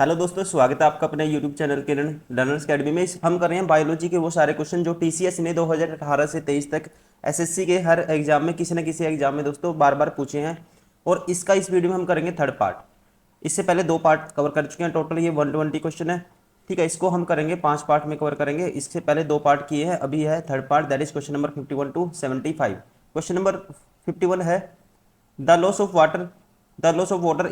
Hello दोस्तों, स्वागत है आपका अपने यूट्यूब चैनल किरण लर्नर्स अकेडमी में। हम कर रहे हैं बायोलॉजी के वो सारे क्वेश्चन जो टीसीएस ने 2018 से 23 तक एसएससी के हर एग्जाम में किसी न किसी एग्जाम में दोस्तों बार बार पूछे हैं। और इसका इस वीडियो में हम करेंगे थर्ड पार्ट। इससे पहले दो पार्ट कवर कर चुके हैं, टोटल ये 120 क्वेश्चन है। ठीक है, इसको हम करेंगे 5 पार्ट में कवर करेंगे। इससे पहले दो पार्ट किए हैं, अभी है third part, that is question number 51 to 75। Question number 51 है the loss of water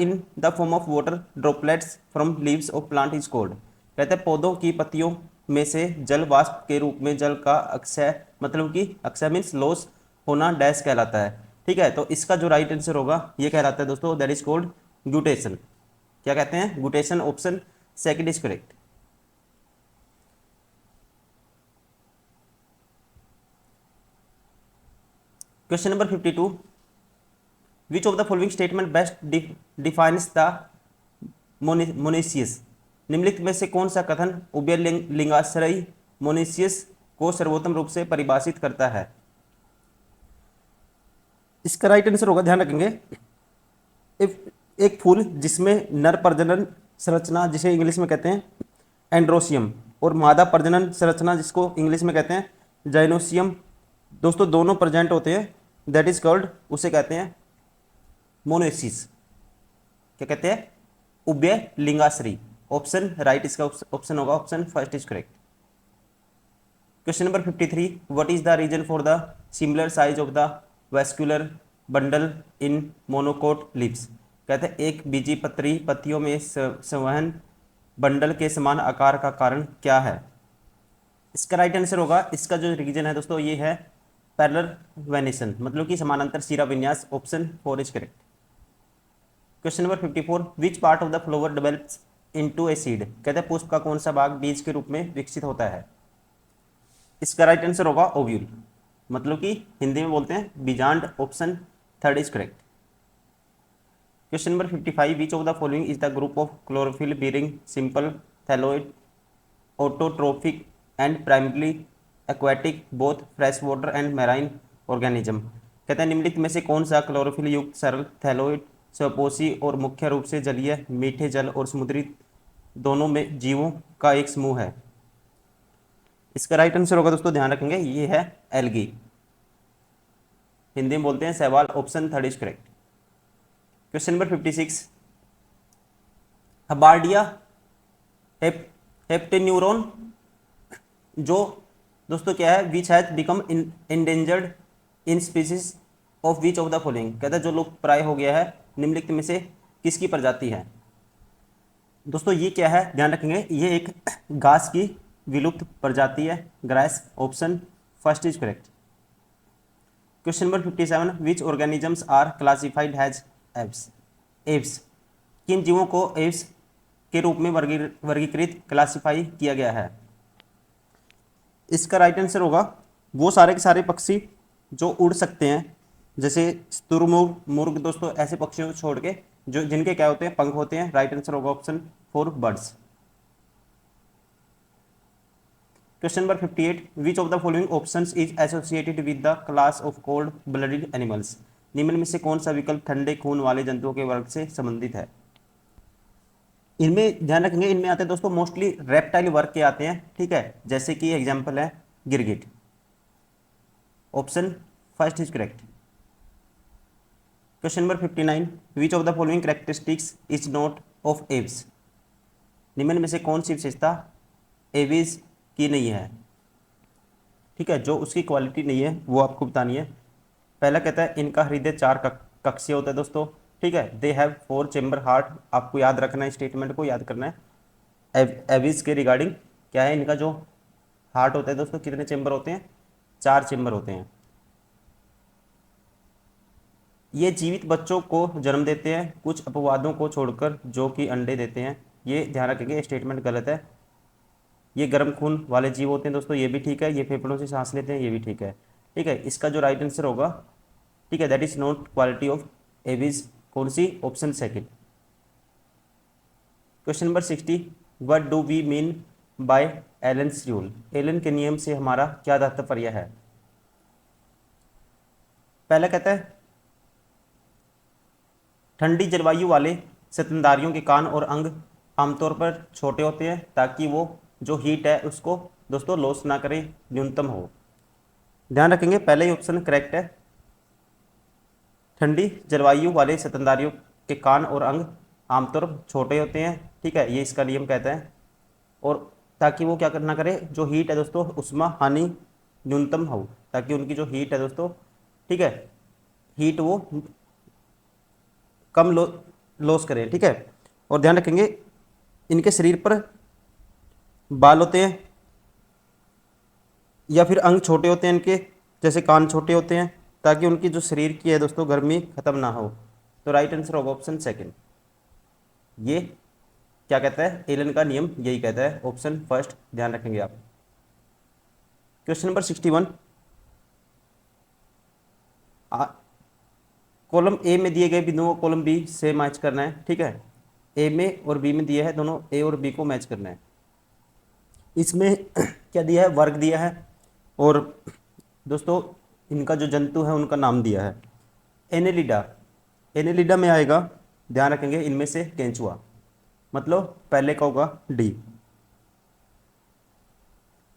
in the form of water droplets from leaves of plant is called। कहते हैं पौधों की पत्तियों में से जल वाष्प के रूप में जल का अक्षय, मतलब कि अक्षय मीन्स लॉस होना डैश कहलाता है। ठीक है, तो इसका जो राइट आंसर होगा ये कहलाता है दोस्तों, दैट इज कॉल्ड ग्यूटेशन। क्या कहते हैं? Guttation. Option second is correct. Question number 52, which of the following statement best defines the monoecious. निम्नलिखित में से कौन सा कथन उभय लिंगाश्रयी मोनेसियस को सर्वोत्तम रूप से परिभाषित करता है? इसका राइट आंसर होगा, ध्यान रखेंगे, एक फूल जिसमें नर प्रजनन संरचना जिसे इंग्लिश में कहते हैं एंड्रोसियम और मादा प्रजनन संरचना जिसको इंग्लिश में कहते हैं जाइनोसियम, दोस्तों दोनों प्रेजेंट होते हैं, दैट इज कॉल्ड, उसे कहते हैं मोनेसिस। क्या कहते हैं? उभय लिंगाश्रयी। ऑप्शन राइट इसका ऑप्शन होगा, option first is correct. Question number 53, what is the reason for the similar size of the vascular bundle in monocot leaves. कहते हैं एक बीजी पत्री पत्तियों में संवहन बंडल के समान आकार का कारण क्या है? इसका राइट आंसर होगा, इसका जो रीजन है दोस्तों ये है पैरेलल वेनेशन, मतलब कि समानांतर शिरा विन्यास। Option 4 is correct. Question number 54, which part of the flower develops into a seed. कहते हैं पुष्प का कौन सा भाग बीज के रूप में विकसित होता है? इसका राइट आंसर होगा ओव्यूल, मतलब कि हिंदी में बोलते हैं बीजांड। Option third is correct. Question number 55, which of the following is the group of chlorophyll bearing simple thalloid autotrophic and primary aquatic both fresh water and marine organism. कहते हैं निम्नलिखित में से कौन सा क्लोरोफिल युक्त सरल थैलोइड स्वपोषी और मुख्य रूप से जलीय मीठे जल और समुद्री दोनों में जीवों का एक समूह है? इसका राइट आंसर होगा दोस्तों, ध्यान रखेंगे, ये है एल्गी, हिंदी में बोलते हैं शैवाल। Option third is correct. Question number 56, हबार्डिया हेप्टेन्यूरोन जो दोस्तों क्या है, which has become endangered in species of which of the following. कहता है जो लुप्त प्राय हो गया है निम्नलिखित में से किसकी प्रजाति है? दोस्तों ये क्या है, ध्यान रखेंगे, ये एक घास की विलुप्त प्रजाति है, grass. Option first is correct. Question number 57, which organisms are classified has aves. Aves किन जीवों को एव्स के रूप में वर्गीकृत क्लासिफाई किया गया है? इसका राइट आंसर होगा वो सारे के सारे पक्षी जो उड़ सकते हैं, जैसे स्तुरमुर्ग मुर्ग, दोस्तों ऐसे पक्षियों को छोड़ के जो जिनके क्या होते हैं, पंख होते हैं। राइट आंसर होगा option 4 birds. Question number 58, which of the following options is associated with the class of cold blooded animals. निम्न में से कौन सा विकल्प ठंडे खून वाले जंतुओं के वर्ग से संबंधित है? इनमें ध्यान रखेंगे, इनमें आते हैं दोस्तों मोस्टली रेप्टाइल वर्ग के आते हैं। ठीक है, जैसे कि एग्जांपल है गिरगिट। Option first is correct. Question number 59, which of the following characteristics is not of Aves. निम्न में से कौन सी विशेषता एविस की नहीं है? ठीक है, जो उसकी क्वालिटी नहीं है वो आपको बतानी है। पहला कहता है इनका हृदय 4 कक्षीय होता है दोस्तों। ठीक है, दे हैव 4 चेम्बर हार्ट। आपको याद रखना है, स्टेटमेंट को याद करना है। एविस के रिगार्डिंग क्या है, इनका जो हार्ट होता है दोस्तों कितने चेम्बर होते हैं? 4 चेम्बर होते हैं। ये जीवित बच्चों को जन्म देते हैं कुछ अपवादों को छोड़कर जो कि अंडे देते हैं। ये ध्यान रखेंगे, स्टेटमेंट गलत है। ये गर्म खून वाले जीव होते हैं दोस्तों, ये भी ठीक है। ये फेफड़ों से सांस लेते हैं, ये भी ठीक है। ठीक है, इसका जो राइट आंसर होगा, ठीक है, that is not quality of avis. कौन सी? Option second. Question number 60, what do we mean by Allen's rule. Allen के नियम से हमारा क्या तात्पर्य है? पहला कहता है ठंडी जलवायु वाले स्तनधारियों के कान और अंग आमतौर पर छोटे होते हैं ताकि वो जो हीट है उसको दोस्तों लॉस ना करें, न्यूनतम हो। ध्यान रखेंगे पहले ही ऑप्शन करेक्ट है। ठंडी जलवायु वाले स्तनधारियों के कान और अंग आमतौर पर छोटे होते हैं, ठीक है, ये इसका नियम कहता है। और ताकि वो क्या करना करे, जो हीट है दोस्तों उष्मा हानि न्यूनतम हो, ताकि उनकी जो हीट है दोस्तों, ठीक है, हीट वो कम लॉस करें, ठीक है। और ध्यान रखेंगे इनके शरीर पर बाल होते हैं या फिर अंग छोटे होते हैं इनके, जैसे कान छोटे होते हैं, ताकि उनकी जो शरीर की है दोस्तों गर्मी खत्म ना हो। तो राइट आंसर होगा ऑप्शन सेकंड। ये क्या कहता है, एलन का नियम यही कहता है, ऑप्शन फर्स्ट ध्यान रखेंगे आप। क्वेश्चन नंबर 61, कॉलम ए में दिए गए बिंदुओं को कॉलम बी से मैच करना है, ठीक है। ए में और बी में दिया है, दोनों ए और बी को मैच करना है। इसमें क्या दिया है, वर्ग दिया है, और दोस्तों इनका जो जंतु है उनका नाम दिया है। एनेलिडा, एनेलिडा में आएगा, ध्यान रखेंगे इनमें से केंचुआ, मतलब पहले का होगा डी।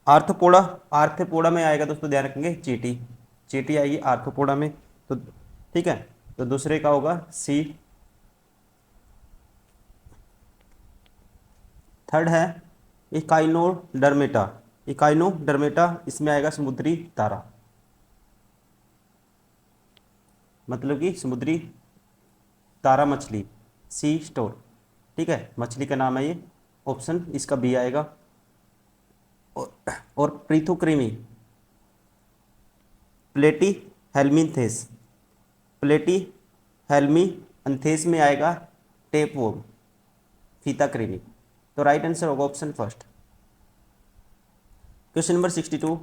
आर्थ्रोपोडा, आर्थ्रोपोडा में आएगा दोस्तों, ध्यान रखेंगे चींटी, चींटी आएगी आर्थ्रोपोडा में, तो ठीक है, तो दूसरे का होगा सी। थर्ड है इकाइनोडर्मेटा, इकाइनोडर्मेटा इसमें आएगा समुद्री तारा, मतलब कि समुद्री तारा मछली, सी स्टोर, ठीक है, मछली का नाम है ये, ऑप्शन इसका बी आएगा। और प्रीथुकृमि, प्लेटी हेल्मिंथेस, प्लेटी हेल्मिंथेस में आएगा टेपवोर्म, फीता कृमि। तो राइट आंसर होगा option first. Question number 62,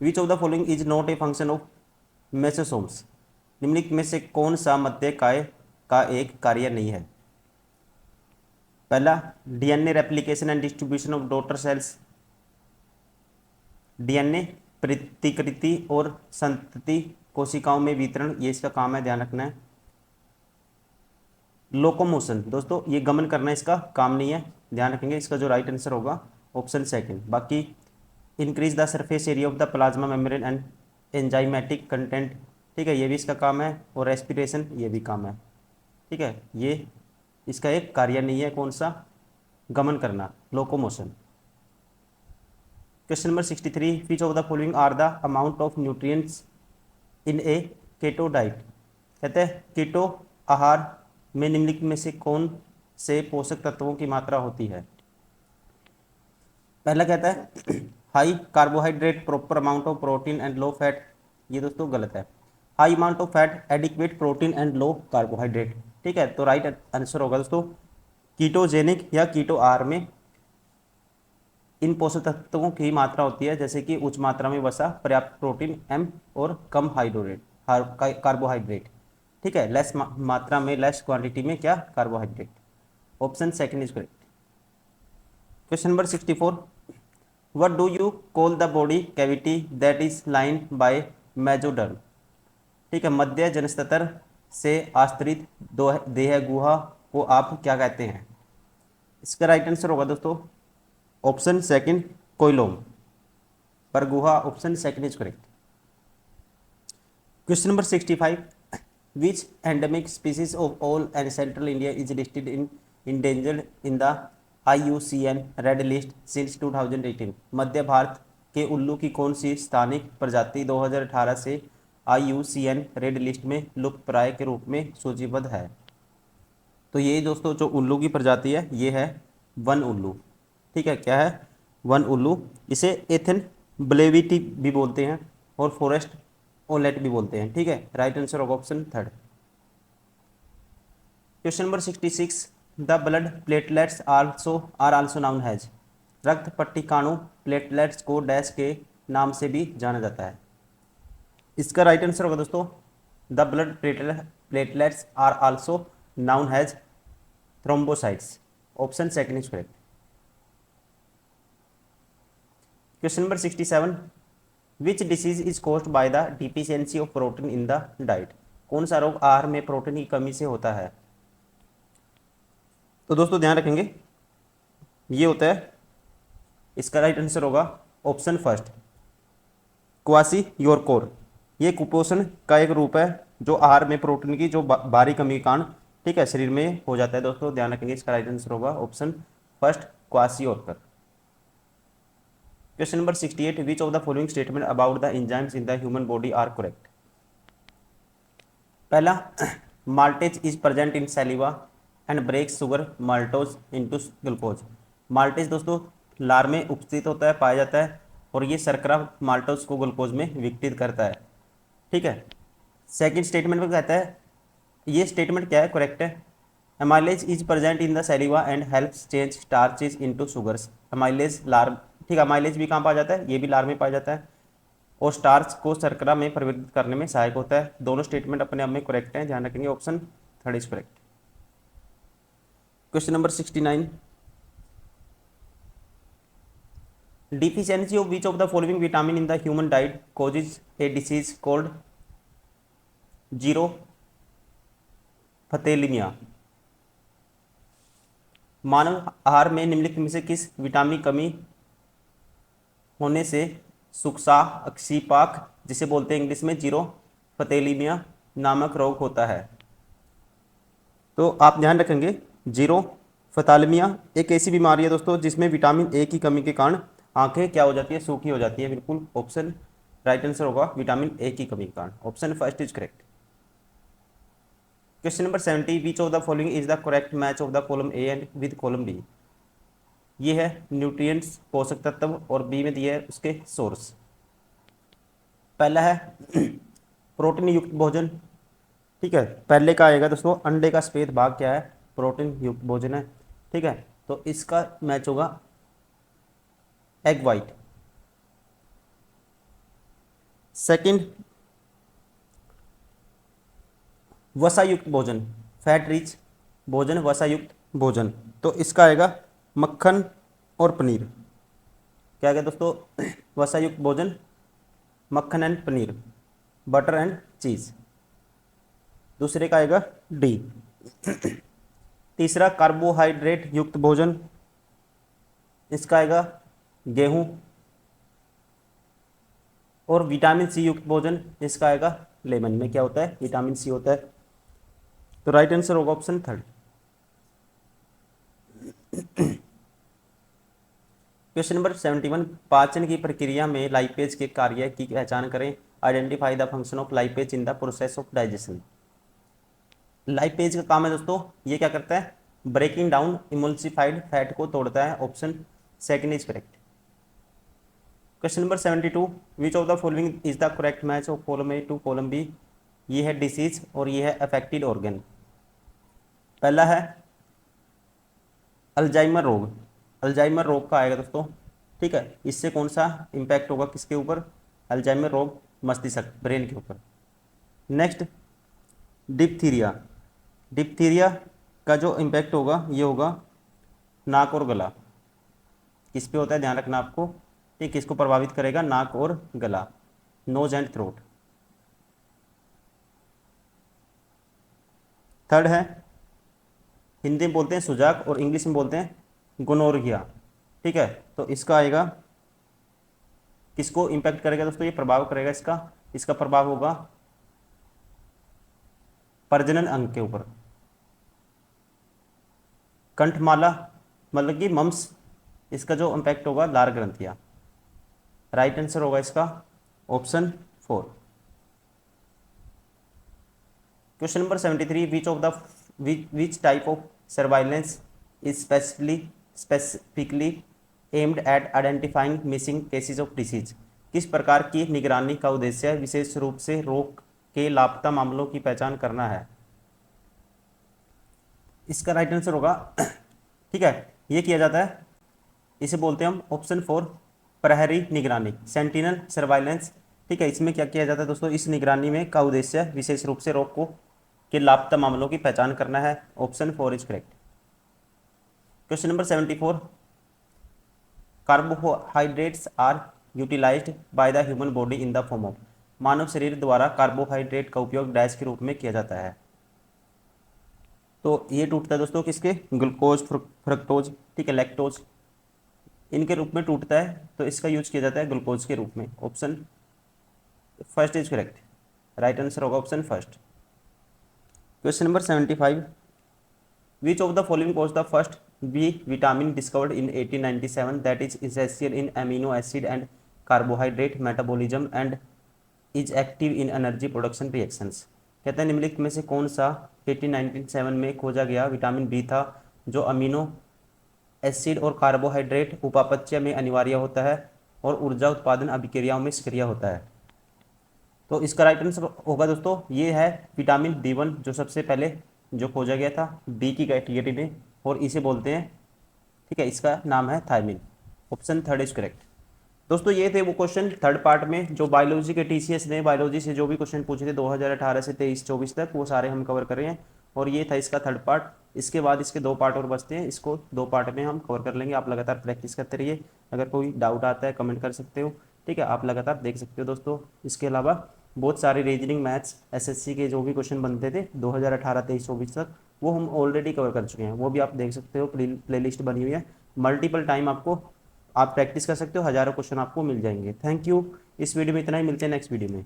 which of the following is not a function of मेसोसोम्स, निम्नलिखित में से कौन सा मध्य काय का एक कार्य नहीं है। पहला DNA replication and distribution of daughter cells, DNA प्रतिकृति और संतति कोशिकाओं में वितरण, ये इसका काम है, ध्यान रखना है। लोकोमोशन, दोस्तों ये गमन करना इसका काम नहीं है, ध्यान रखेंगे, इसका जो राइट आंसर होगा ऑप्शन सेकंड। बाकी increase the surface area of the plasma membrane and enzymatic content, ठीक है, ये भी इसका काम है। और रेस्पिरेशन, ये भी काम है, ठीक है, ये इसका एक कार्य नहीं है, कौन सा, गमन करना, locomotion. Question number 63, which of the following are the amount of nutrients in a keto diet, कहते हैं कीटो आहार में निम्नलिखित में से कौन से पोषक तत्वों की मात्रा होती है। पहला कहता है high carbohydrate, proper amount of protein and low fat, ये दोस्तों गलत है। High amount of fat, adequate protein and low carbohydrate, ठीक है, तो राइट आंसर होगा दोस्तों कीटोजेनिक या कीटो आहार में इन पोषक तत्वों की मात्रा होती है, जैसे कि उच्च मात्रा में वसा, पर्याप्त प्रोटीन एम, और कम कार्बोहाइड्रेट, ठीक है, लेस मात्रा में, लेस क्वांटिटी में क्या, carbohydrate. Option second is correct. Question number 64, what do you call the body cavity that is lined by mesoderm, ठीक है, मध्य जनस्तर से आस्तरित देह गुहा को आप क्या कहते हैं। इसका राइट आंसर होगा दोस्तों ऑप्शन सेकंड कोइलोम, पर गुहा, option second is correct. Question number 65, which endemic species of owl and central India is listed in endangered in the IUCN red list since 2018, मध्य भारत के उल्लू की कौन सी स्थानिक प्रजाति 2018 से IUCN रेड लिस्ट में लुप्तप्राय के रूप में सूचीबद्ध है। तो ये दोस्तों जो उल्लू की प्रजाति है ये है वन उल्लू, ठीक है, क्या है, वन उल्लू, इसे एथन ब्लेविटी भी बोलते हैं और फॉरेस्ट ओलेट भी बोलते हैं, ठीक है, राइट आंसर होगा option third. Question number 66, the blood platelets are also known has, रक्त पट्टिकाणु प्लेटलेट्स को डैश के नाम से भी जाना जाता है। इसका राइट आंसर होगा दोस्तों the blood platelets are also known has thrombocytes, option second is correct. Question number 67, which disease is caused by the deficiency of protein in the diet, कौन सा रोग आहार में प्रोटीन की कमी से होता है। तो दोस्तों ध्यान रखेंगे ये होता है, इसका राइट आंसर होगा ऑप्शन फर्स्ट, क्वासी योरकोर। ये कुपोषण का एक रूप है जो आहार में प्रोटीन की जो भारी कमी के कारण, ठीक है, शरीर में हो जाता है दोस्तों, ध्यान रखेंगे। इसका राइट आंसर होगा option first, quasi yorker. Question number 68, which of the following statement about the enzymes in the human body are correct. पहला, maltase is present in saliva and breaks sugar maltose into glucose. Maltase दोस्तों लार में उपस्थित होता है, पाया जाता है, और ये शर्करा माल्टोज को ग्लूकोज में विघटित करता है, ठीक है। सेकंड स्टेटमेंट में कहता है, ये स्टेटमेंट क्या है, करेक्ट है। Amylase is present in the saliva and helps change starches into sugars. Amylase लार, ठीक है, अमाइलेज भी कहाँ पाया जाता है, ये भी लार में पाया जाता है, और स्टार्च को शर्करा में परिवर्तित करने में सहायक होता है। दोनों स्टेटमेंट अपने आप में करेक्ट हैं, ध्यान रखेंगे, option third is correct. Question number 69, deficiency of which of the following vitamin in the human diet causes a disease called जीरोफथेलिमिया। मानव आहार में निम्नलिखित में से किस विटामिन कमी होने से सुक्सा अक्षीपाक, जिसे बोलते हैं इंग्लिश में जीरोफथेलिमिया नामक रोग होता है। तो आप ध्यान रखेंगे, जीरोफथेलिमिया एक ऐसी बीमारी है दोस्तों जिसमें विटामिन ए की कमी के कारण आंखें क्या हो जाती है, सूखी हो जाती है। बिल्कुल ऑप्शन राइट आंसर होगा विटामिन ए की कमी के कारण, option first is correct. Question number 70, which of the following is the correct match of the column A and with column B. ये है न्यूट्रिएंट्स पोषक तत्व, और बी में दिया है उसके सोर्स। पहला है प्रोटीन युक्त भोजन, ठीक है, पहले का आएगा दोस्तों, अंडे का सफेद भाग क्या है, प्रोटीन युक्त भोजन है, ठीक है, तो इसका मैच होगा एग वाइट। सेकंड, वसायुक्त भोजन, फैट रिच भोजन, वसायुक्त भोजन, तो इसका आएगा मक्खन और पनीर। क्या आएगा दोस्तों, वसायुक्त भोजन, मक्खन एंड पनीर, बटर एंड चीज। दूसरे का आएगा डी। तीसरा, कार्बोहाइड्रेट युक्त भोजन, इसका आएगा गेहूं, और विटामिन सी युक्त भोजन, इसका आएगा लेमन में क्या होता है, विटामिन सी होता है, तो राइट आंसर होगा ऑप्शन थर्ड। क्वेश्चन नंबर 71, पाचन की प्रक्रिया में लाइपेज के कार्य की पहचान करें। Identify the function of lipase in the process of digestion. Lipase का काम है दोस्तों, ये क्या करता है, ब्रेकिंग डाउन इमल्सिफाइड फैट को तोड़ता है, option second is correct. Question number 72, which of the following is the correct match of column A to column B. ये है डिसीज और ये है अफेक्टेड ऑर्गन। पहला है अल्जाइमर रोग, अल्जाइमर रोग का आएगा दोस्तों, ठीक है, इससे कौन सा इंपैक्ट होगा किसके ऊपर, अल्जाइमर रोग मस्तिष्क ब्रेन के ऊपर। नेक्स्ट, डिप्थीरिया, डिप्थीरिया का जो इम्पैक्ट होगा ये होगा नाक और गला, किस पे होता है, ध्यान रखना आपको, ठीक, किसको प्रभावित करेगा, नाक और गला, नोज एंड थ्रोट। थर्ड है, हिंदी में बोलते हैं सुजाक और इंग्लिश में बोलते हैं गोनोरिया, ठीक है, तो इसका आएगा, किसको इंपैक्ट करेगा दोस्तों, ये प्रभाव करेगा इसका, इसका प्रभाव होगा प्रजनन अंग के ऊपर। कंठमाला मतलब कि मम्स, इसका जो इंपैक्ट होगा लार ग्रंथियां, राइट आंसर होगा इसका option 4। Question number 73, which of the which type of surveillance is specifically aimed at identifying missing cases of disease. किस प्रकार की निगरानी का उद्देश्य विशेष रूप से रोग के लापता मामलों की पहचान करना है। इसका राइट आंसर होगा, ठीक है, ये किया जाता है, इसे बोलते हैं हम ऑप्शन 4 प्रहरी निगरानी, सेंटिनल सर्वाइलेंस, ठीक है। इसमें क्या किया जाता है दोस्तों, इस निगरानी में का उद्देश्य विशेष रूप से रोग को के लापता मामलों की पहचान करना है, option 4 is correct. Question number 74, carbohydrates are utilized by the human body in the form of. मानव शरीर द्वारा कार्बोहाइड्रेट का उपयोग डैश के रूप में किया जाता है, तो ये टूटता है दोस्तों किसके, ग्लूकोज, फ्रक्टोज, ठीक है, लैक्टोज, इनके रूप में टूटता है तो इसका यूज किया जाता है ग्लूकोज के रूप में। Option first is correct, right answer होगा option first. Question number 75, which of the following was the first B vitamin discovered in 1897 that is essential in amino acid and carbohydrate metabolism and is active in energy production reactions. कहते हैं निम्नलिखित में से कौन सा 1897 में खोजा गया विटामिन बी था जो अमीनो एसिड और कार्बोहाइड्रेट उपापचय में अनिवार्य होता है और ऊर्जा उत्पादन अभिक्रियाओं में सक्रिय होता है। तो इसका राइट आंसर होगा दोस्तों ये है विटामिन B1 जो सबसे पहले जो खोजा गया था बी की कैटेगरी में, और इसे बोलते हैं, ठीक है, इसका नाम है thiamine. Option third is correct. दोस्तों ये थे वो क्वेश्चन थर्ड पार्ट में जो बायोलॉजी के टीसीएस ने बायोलॉजी से जो भी क्वेश्चन पूछे थे 2018 से 23-24 तक, वो सारे हम कवर कर रहे हैं, और ये था इसका थर्ड पार्ट। इसके बाद इसके 2 पार्ट और बचते हैं, इसको 2 पार्ट में हम कवर कर लेंगे। आप लगातार प्रैक्टिस करते रहिए, अगर कोई डाउट आता है कमेंट कर सकते हो, ठीक है, आप लगातार देख सकते हो दोस्तों। इसके अलावा बहुत सारे रीजनिंग मैथ्स एसएससी के जो भी क्वेश्चन बनते थे 2018, 23, 24 तक, वो हम ऑलरेडी कवर कर चुके हैं, वो भी आप देख सकते हो, प्लेलिस्ट बनी हुई है, मल्टीपल टाइम आपको आप प्रैक्टिस कर सकते हो, हज़ारों क्वेश्चन आपको मिल जाएंगे। Thank you. इस वीडियो में इतना ही, मिलते हैं नेक्स्ट वीडियो में।